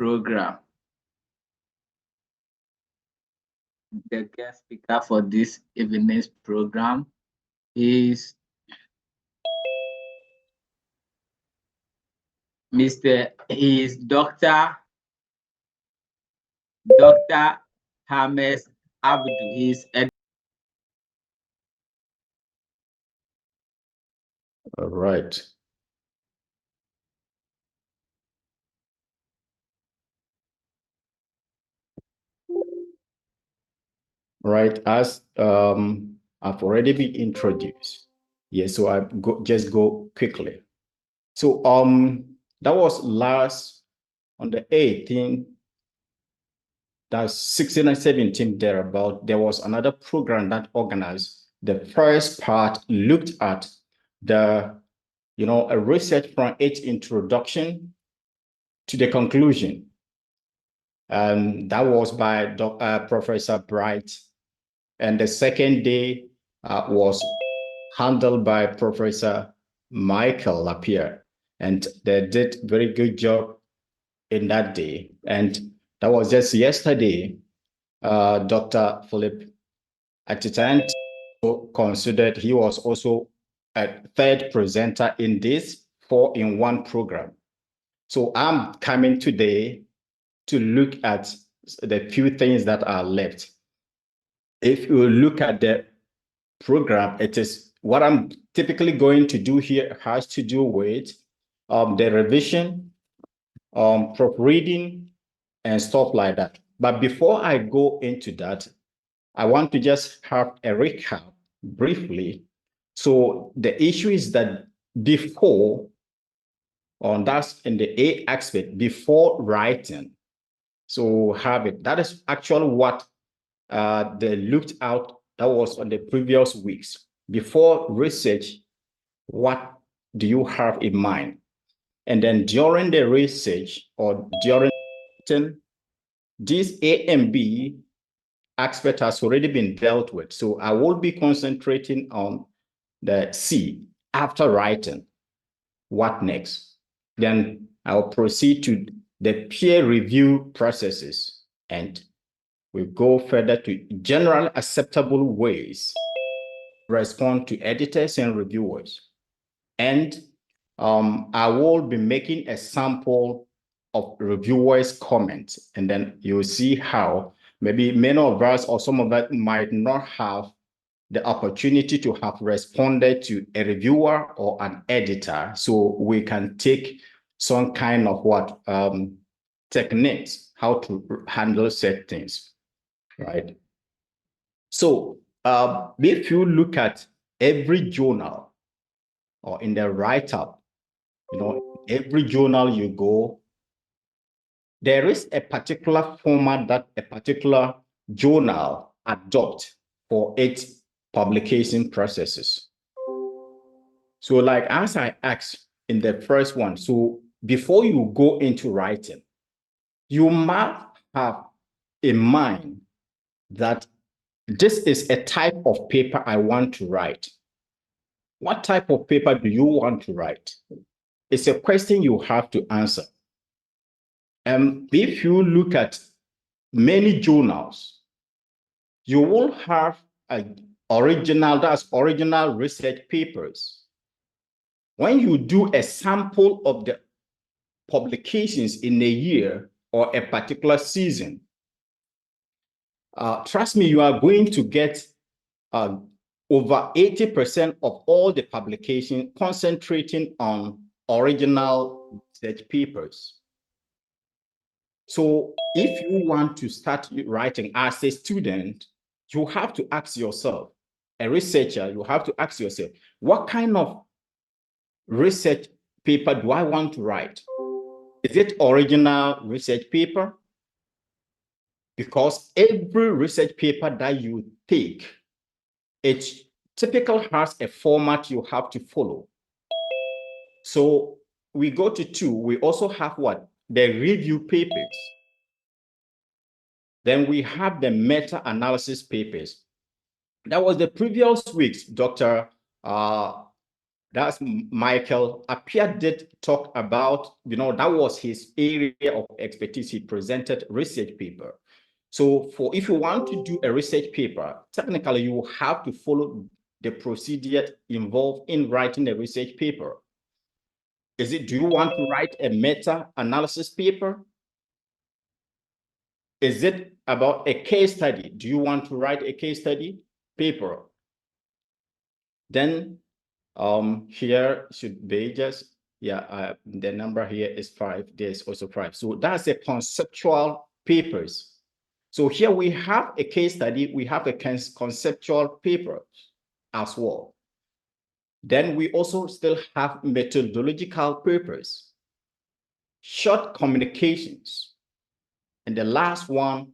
program. The guest speaker for this evening's program is Dr. Hames Abdu. He's All right. Right, as I've already been introduced. Yes, so just go quickly. So that was last on the 18th, that's 16 and 17 thereabout. There was another program that organized. The first part looked at the, a research from its introduction to the conclusion. That was by Professor Bright. And the second day was handled by Professor Michael Lapierre. And they did very good job in that day. And that was just yesterday. Dr. Philip Atitant considered he was also a third presenter in this 4-in-1 program. So I'm coming today to look at the few things that are left. If you look at the program, it is what I'm typically going to do here has to do with the revision, proofreading, and stuff like that. But before I go into that, I want to just have a recap briefly. So the issue is that before, that's in the A aspect, before writing, so have it. That is actually what they looked out, that was on the previous weeks. Before research, what do you have in mind? And then during the research or during this A and B aspect has already been dealt with. So I will be concentrating on the C, after writing. What next? Then I'll proceed to the peer review processes, and we go further to generally acceptable ways to respond to editors and reviewers. And I will be making a sample of reviewers' comments, and then you'll see how maybe many of us or some of us might not have the opportunity to have responded to a reviewer or an editor, so we can take some kind of techniques how to handle certain things, right? So if you look at every journal or in the write-up, every journal you go, there is a particular format that a particular journal adopts for its publication processes. So like as I asked in the first one, so before you go into writing, you must have in mind that this is a type of paper I want to write. What type of paper do you want to write? It's a question you have to answer. If you look at many journals, you will have original research papers. When you do a sample of the publications in a year or a particular season, trust me, you are going to get over 80% of all the publication concentrating on original research papers. So if you want to start writing as a student, you have to ask yourself, a researcher, you have to ask yourself, what kind of research paper do I want to write? Is it original research paper? Because every research paper that you take, it typically has a format you have to follow. So we go to 2, we also have what? The review papers. Then we have the meta-analysis papers. That was the previous week's Dr. That's Michael. Appiah did talk about, that was his area of expertise. He presented research paper. So if you want to do a research paper, technically you have to follow the procedure involved in writing a research paper. Do you want to write a meta-analysis paper? Is it about a case study? Do you want to write a case study paper? Then here should be just, the number here is 5. There's also 5. So that's a conceptual papers. So here we have a case study, we have a conceptual paper as well. Then we also still have methodological papers, short communications, and the last one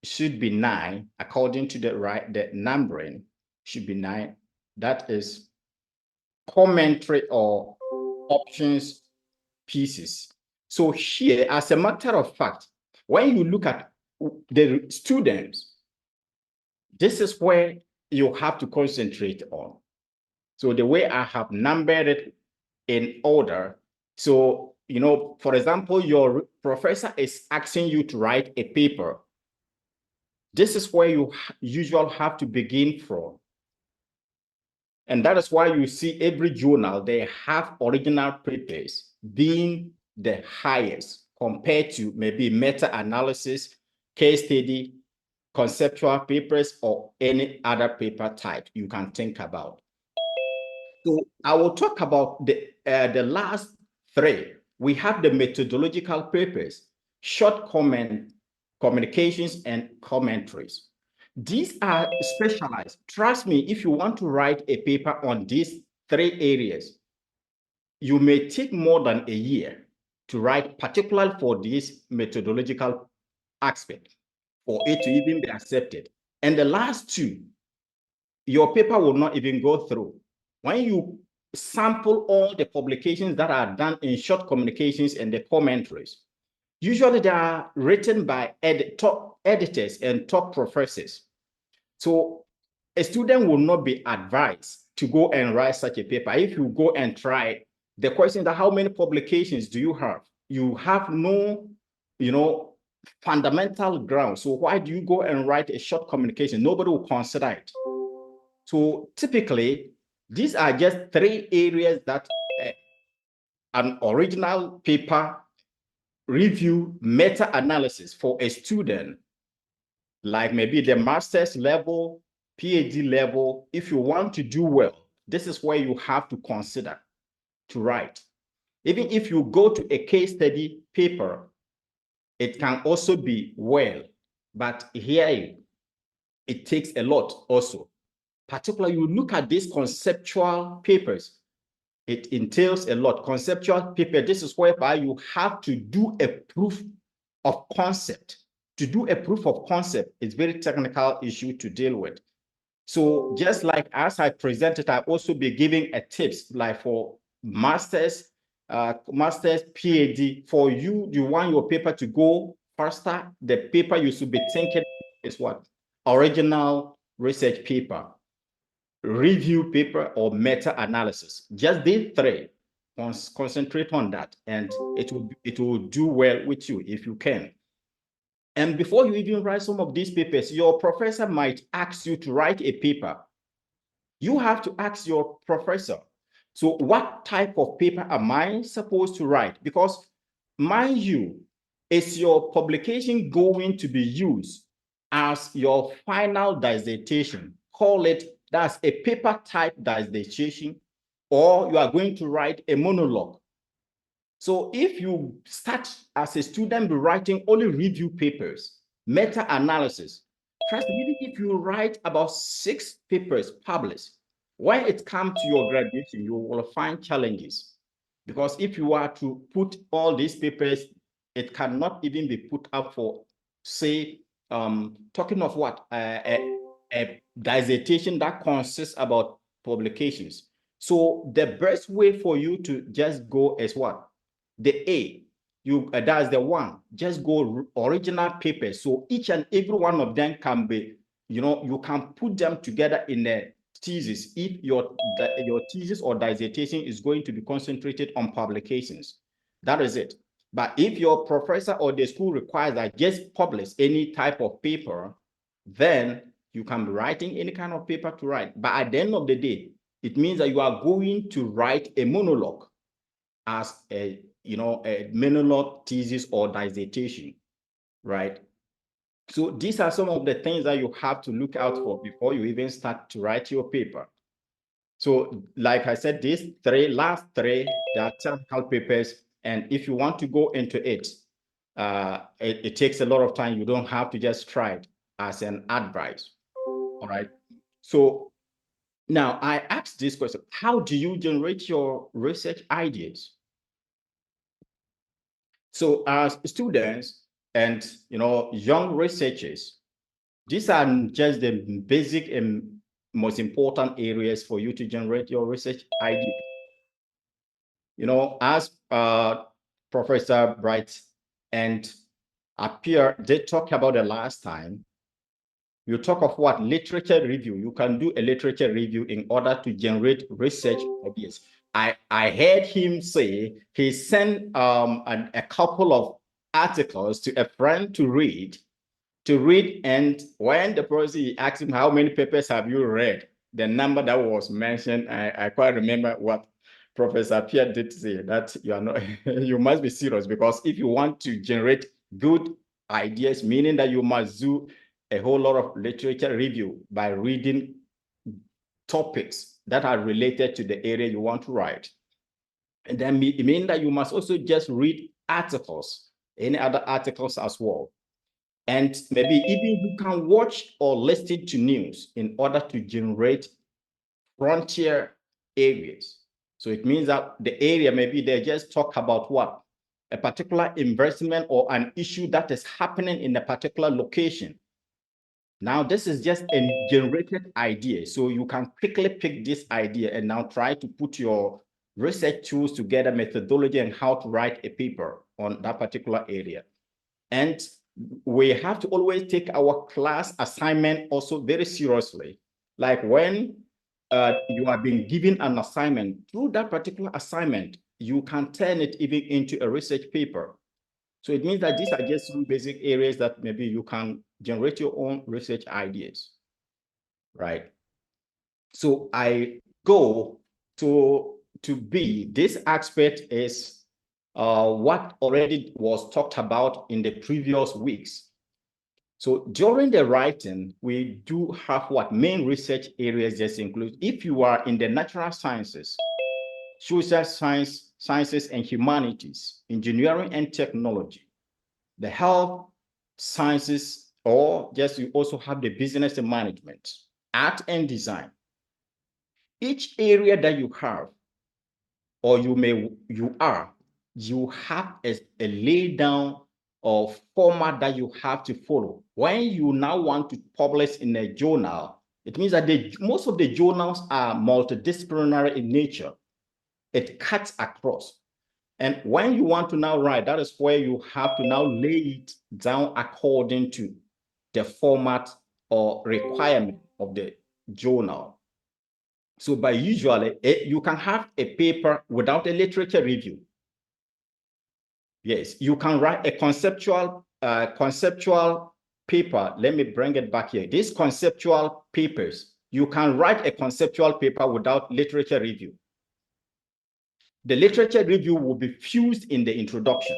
should be 9, according to the numbering should be 9. That is commentary or options pieces. So here, as a matter of fact, when you look at the students, this is where you have to concentrate on. So the way I have numbered it in order, so, for example, your professor is asking you to write a paper. This is where you usually have to begin from. And that is why you see every journal, they have original papers being the highest compared to maybe meta-analysis, case study, conceptual papers, or any other paper type you can think about. So I will talk about the last 3. We have the methodological papers, short communications, and commentaries. These are specialized. Trust me, if you want to write a paper on these 3 areas, you may take more than a year to write, particularly for this methodological aspect, for it to even be accepted. And the last 2, your paper will not even go through. When you sample all the publications that are done in short communications and the commentaries, usually they are written by top editors and top professors. So a student will not be advised to go and write such a paper. If you go and try, the question is, how many publications do you have? You have no, fundamental ground. So why do you go and write a short communication? Nobody will consider it. So typically, these are just 3 areas that an original paper review meta-analysis for a student, like maybe the master's level, PhD level, if you want to do well, this is where you have to consider to write. Even if you go to a case study paper, it can also be well, but here it takes a lot also. Particularly, you look at these conceptual papers, it entails a lot. Conceptual paper, this is whereby you have to do a proof of concept. To do a proof of concept is very technical issue to deal with. So just like as I presented, I also be giving a tips like for master's, PhD. For you want your paper to go faster, the paper you should be thinking is what? Original research paper, review paper, or meta-analysis. Just these 3. Concentrate on that, and it will do well with you if you can. And before you even write some of these papers, your professor might ask you to write a paper. You have to ask your professor, so what type of paper am I supposed to write? Because mind you, is your publication going to be used as your final dissertation? Call it, that's a paper type dissertation, or you are going to write a monologue. So if you start as a student be writing only review papers, meta-analysis, trust me, even if you write about 6 papers published, when it comes to your graduation, you will find challenges. Because if you are to put all these papers, it cannot even be put up for, say, talking of what? A dissertation that consists about publications. So the best way for you to just go is what? The A, that's the one. Just go original papers. So each and every one of them can be, you can put them together in a thesis if your thesis or dissertation is going to be concentrated on publications. That is it. But if your professor or the school requires that just publish any type of paper, then you can be writing any kind of paper to write. But at the end of the day, it means that you are going to write a monologue as a monologue thesis or dissertation, right? So these are some of the things that you have to look out for before you even start to write your paper. So like I said, these last three, they are technical papers. And if you want to go into it, it takes a lot of time. You don't have to just try it as an advice. All right. So now I asked this question: how do you generate your research ideas? So as students and young researchers, these are just the basic and most important areas for you to generate your research idea. As Professor Bright and Appear, they talked about the last time, you talk of what? Literature review. You can do a literature review in order to generate research ideas. I heard him say he sent a couple of articles to a friend to read, and when the person asked him how many papers have you read, the number that was mentioned, I quite remember what Professor Pierre did say, that you are not you must be serious, because if you want to generate good ideas, meaning that you must do a whole lot of literature review by reading topics that are related to the area you want to write. And then it means that you must also just read articles, any other articles as well. And maybe even you can watch or listen to news in order to generate frontier areas. So it means that the area, maybe they just talk about what? A particular investment or an issue that is happening in a particular location. Now, this is just a generated idea. So you can quickly pick this idea and now try to put your research tools together, methodology, and how to write a paper on that particular area. And we have to always take our class assignment also very seriously. Like when you are being given an assignment, through that particular assignment, you can turn it even into a research paper. So it means that these are just some basic areas that maybe you can generate your own research ideas, right? So I go to B. This aspect is what already was talked about in the previous weeks. So during the writing, we do have what main research areas just include. If you are in the natural sciences, social sciences and humanities, engineering and technology, the health sciences, or just you also have the business and management, art and design. Each area that you have, or you have a lay down of format that you have to follow. When you now want to publish in a journal, it means that most of the journals are multidisciplinary in nature. It cuts across. And when you want to now write, that is where you have to now lay it down according to the format or requirement of the journal. So by usually, you can have a paper without a literature review. Yes, you can write a conceptual paper. Let me bring it back here. These conceptual papers, you can write a conceptual paper without literature review. The literature review will be fused in the introduction,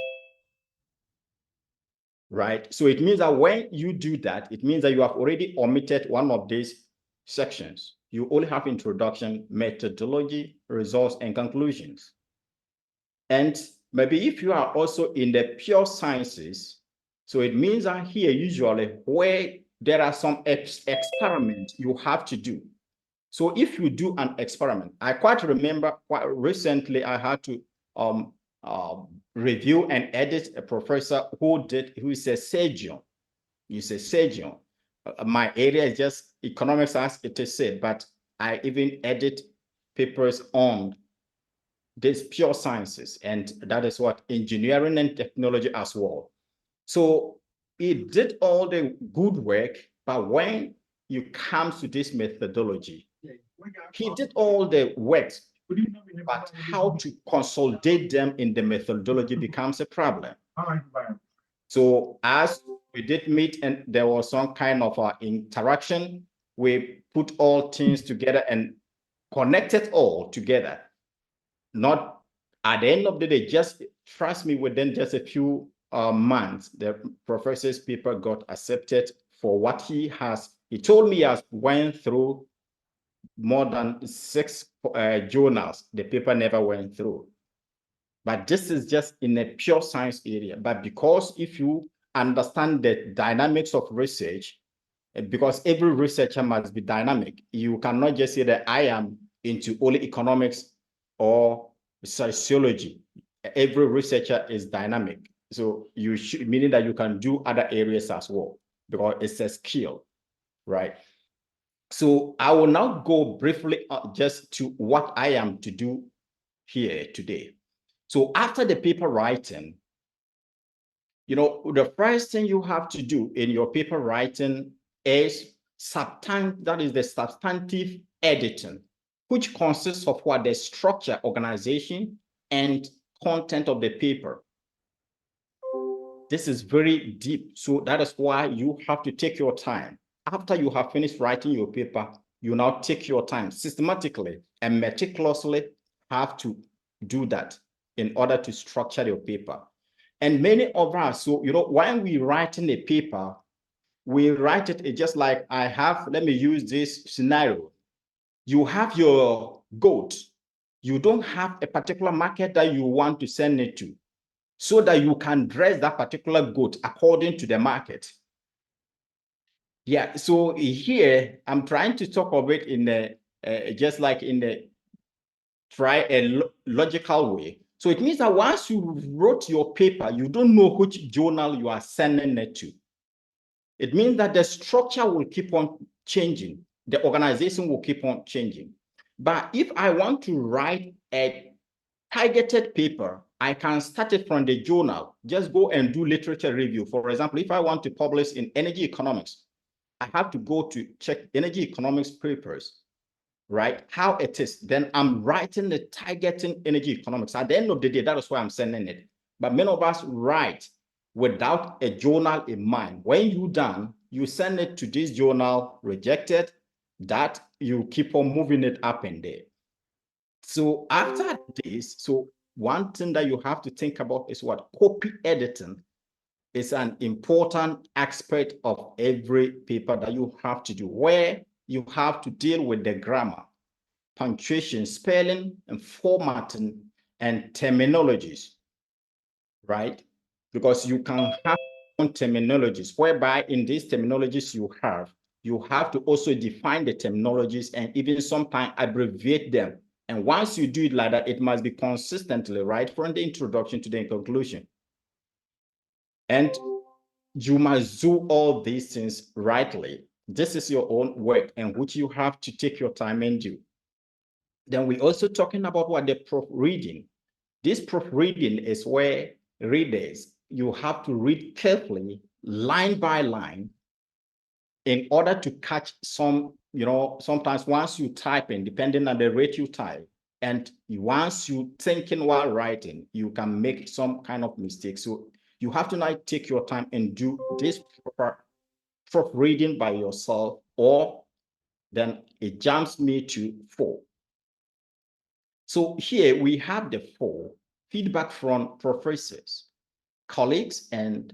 right? So it means that when you do that, it means that you have already omitted one of these sections. You only have introduction, methodology, results, and conclusions. And maybe if you are also in the pure sciences, so it means that here usually where there are some experiments you have to do. So if you do an experiment, I quite remember quite recently I had to review and edit a professor who is a surgeon. He's a surgeon. My area is just economics, as it is said, but I even edit papers on these pure sciences, and that is what engineering and technology as well. So it did all the good work, but when you come to this methodology, He did all the work, but how to consolidate them in the methodology becomes a problem. So as we did meet and there was some kind of interaction, we put all things together and connected all together. Not at the end of the day, just trust me, within just a few months, the professor's paper got accepted for what he has. He told me he has went through more than 6 journals. The paper never went through. But this is just in a pure science area. But because if you understand the dynamics of research, because every researcher must be dynamic, you cannot just say that I am into only economics or sociology. Every researcher is dynamic. So you should, meaning that you can do other areas as well, because it's a skill, right? So I will now go briefly just to what I am to do here today. So after the paper writing, the first thing you have to do in your paper writing is that is the substantive editing, which consists of what? The structure, organization, and content of the paper. This is very deep. So that is why you have to take your time. After you have finished writing your paper, you now take your time systematically and meticulously have to do that in order to structure your paper. And many of us, so, when we write in a paper, we write it just like let me use this scenario. You have your goat. You don't have a particular market that you want to send it to, so that you can dress that particular goat according to the market. Yeah, so here I'm trying to talk of it in just like in the logical way. So it means that once you wrote your paper, you don't know which journal you are sending it to. It means that the structure will keep on changing. The organization will keep on changing. But if I want to write a targeted paper, I can start it from the journal. Just go and do literature review. For example, if I want to publish in energy economics, I have to go to check energy economics papers, right? How it is. Then I'm writing the targeting energy economics. At the end of the day, that is why I'm sending it. But many of us write without a journal in mind. When you're done, you send it to this journal, rejected, that you keep on moving it up and there. So after this, so one thing that you have to think about is what? Copy editing is an important aspect of every paper that you have to do, where you have to deal with the grammar, punctuation, spelling, and formatting, and terminologies, right? Because you can have terminologies, whereby in these terminologies you have to also define the terminologies and even sometimes abbreviate them. And once you do it like that, it must be consistently, right, from the introduction to the conclusion. And you must do all these things rightly. This is your own work, and which you have to take your time and do. Then we're also talking about what the proofreading. This proofreading is where readers, you have to read carefully, line by line, in order to catch some, sometimes once you type in, depending on the rate you type, and once you thinking while writing, you can make some kind of mistake. So you have to now take your time and do this proofreading by yourself, or then it jumps me to 4. So here we have the 4 feedback from professors, colleagues, and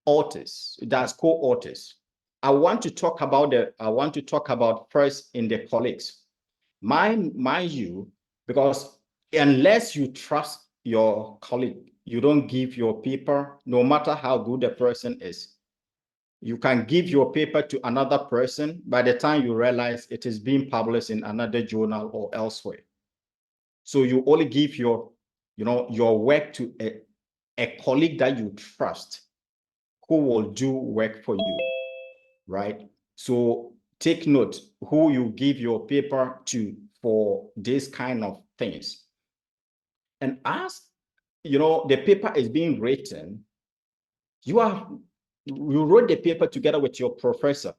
authors. That's co-authors. I want to talk about first in the colleagues. Mind you, because unless you trust your colleague, you don't give your paper, no matter how good the person is. You can give your paper to another person. By the time you realize it is being published in another journal or elsewhere. So you only give your work to a colleague that you trust, who will do work for you, right? So take note who you give your paper to for this kind of things. And as the paper is being written, you wrote the paper together with your professor.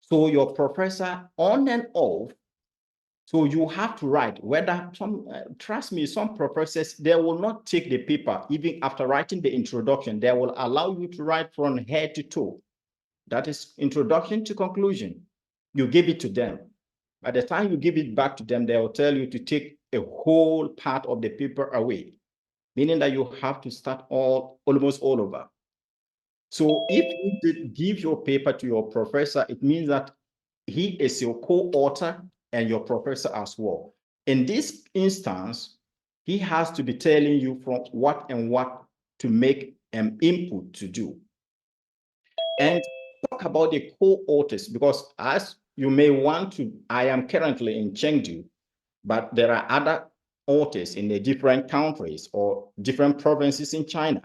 So your professor on and off So you have to write. Whether trust me, some professors, they will not take the paper even after writing the introduction. They will allow you to write from head to toe. That is introduction to conclusion. You give it to them. By the time you give it back to them, they will tell you to take a whole part of the paper away, meaning that you have to start almost all over. So if you did give your paper to your professor, it means that he is your co-author and your professor as well. In this instance, he has to be telling you from what and what to make an input to do. And talk about the co-authors, because as you may want to, I am currently in Chengdu, but there are other authors in the different countries or different provinces in China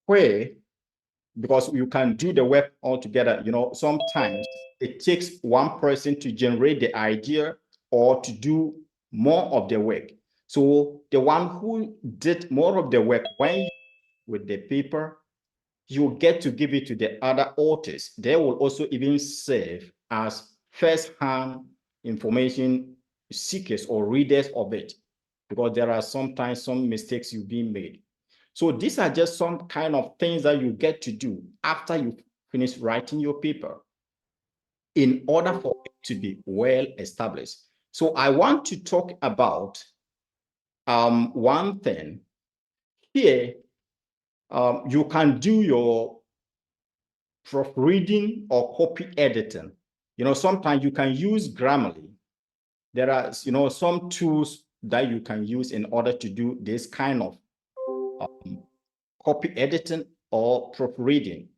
where, because you can do the work all together, sometimes it takes one person to generate the idea or to do more of the work. So the one who did more of the work, when with the paper, you get to give it to the other authors. They will also even serve as first-hand information seekers or readers of it, because there are sometimes some mistakes you've been made. So these are just some kind of things that you get to do after you finish writing your paper in order for it to be well established. So I want to talk about one thing here. You can do your proofreading or copy editing. Sometimes you can use Grammarly. There are, some tools that you can use in order to do this kind of copy editing or proofreading.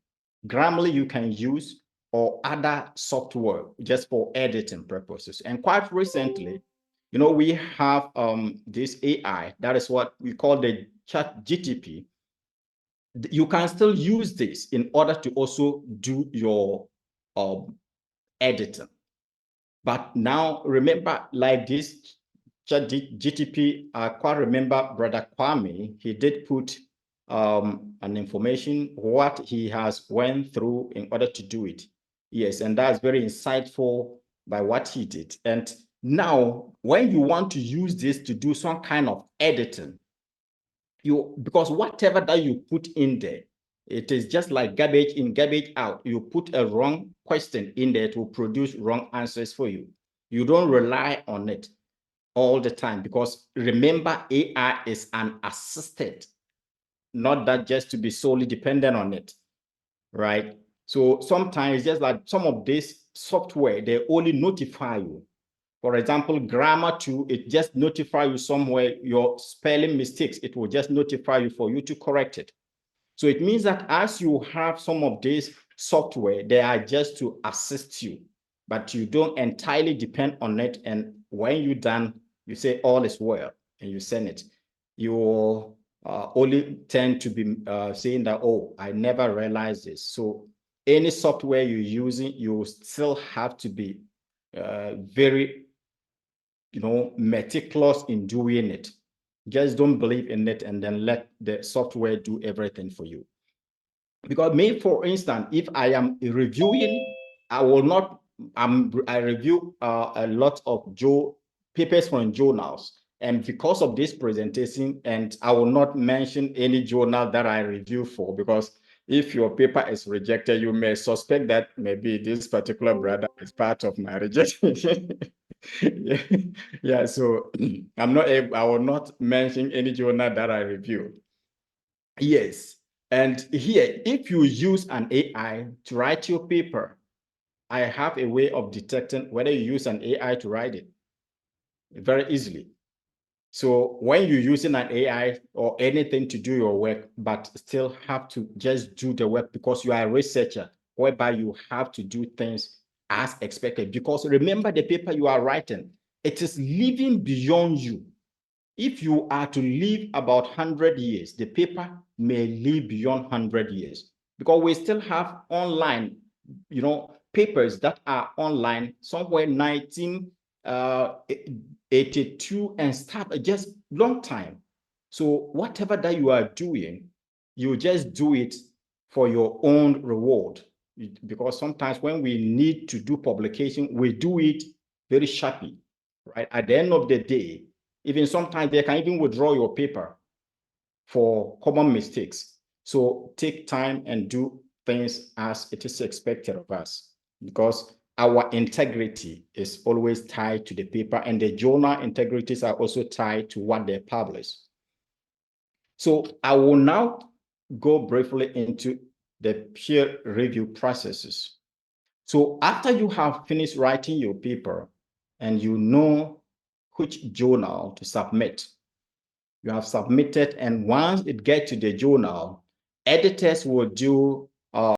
Grammarly you can use, or other software just for editing purposes. And quite recently, we have this AI, that is what we call the chat GTP. You can still use this in order to also do your editing. But now remember, like this chat GTP, I quite remember Brother Kwame, he did put an information, what he has went through in order to do it. Yes, and that's very insightful by what he did. And now, when you want to use this to do some kind of editing, because whatever that you put in there, it is just like garbage in, garbage out. You put a wrong question in there to produce wrong answers for you. You don't rely on it all the time, because remember, AI is an assistant, not that just to be solely dependent on it, right? So sometimes just like some of this software, they only notify you. For example, grammar too, it just notify you somewhere your spelling mistakes. It will just notify you for you to correct it. So it means that as you have some of this software, they are just to assist you, but you don't entirely depend on it. And when you're done, you say all is well and you send it. You only tend to be saying that, oh, I never realized this. So any software you're using, you still have to be very meticulous in doing it. Just don't believe in it and then let the software do everything for you. Because me, for instance, if I am reviewing, I will not, I review a lot of papers from journals. And because of this presentation, and I will not mention any journal that I review for, because if your paper is rejected, you may suspect that maybe this particular brother is part of my rejection. Yeah. Yeah, so I will not mention any journal that I review. Yes. And here, if you use an AI to write your paper, I have a way of detecting whether you use an AI to write it very easily. So when you're using an AI or anything to do your work, but still have to just do the work because you are a researcher, whereby you have to do things as expected. Because remember, the paper you are writing, it is living beyond you. If you are to live about 100 years, the paper may live beyond 100 years, because we still have online, papers that are online somewhere 1982 and stuff, just long time. So whatever that you are doing, you just do it for your own reward, because sometimes when we need to do publication, we do it very sharply. right? At the end of the day, even sometimes they can even withdraw your paper for common mistakes. So take time and do things as it is expected of us, because our integrity is always tied to the paper, and the journal integrities are also tied to what they publish. So I will now go briefly into the peer review processes. So after you have finished writing your paper and you know which journal to submit, you have submitted, and once it gets to the journal, editors will do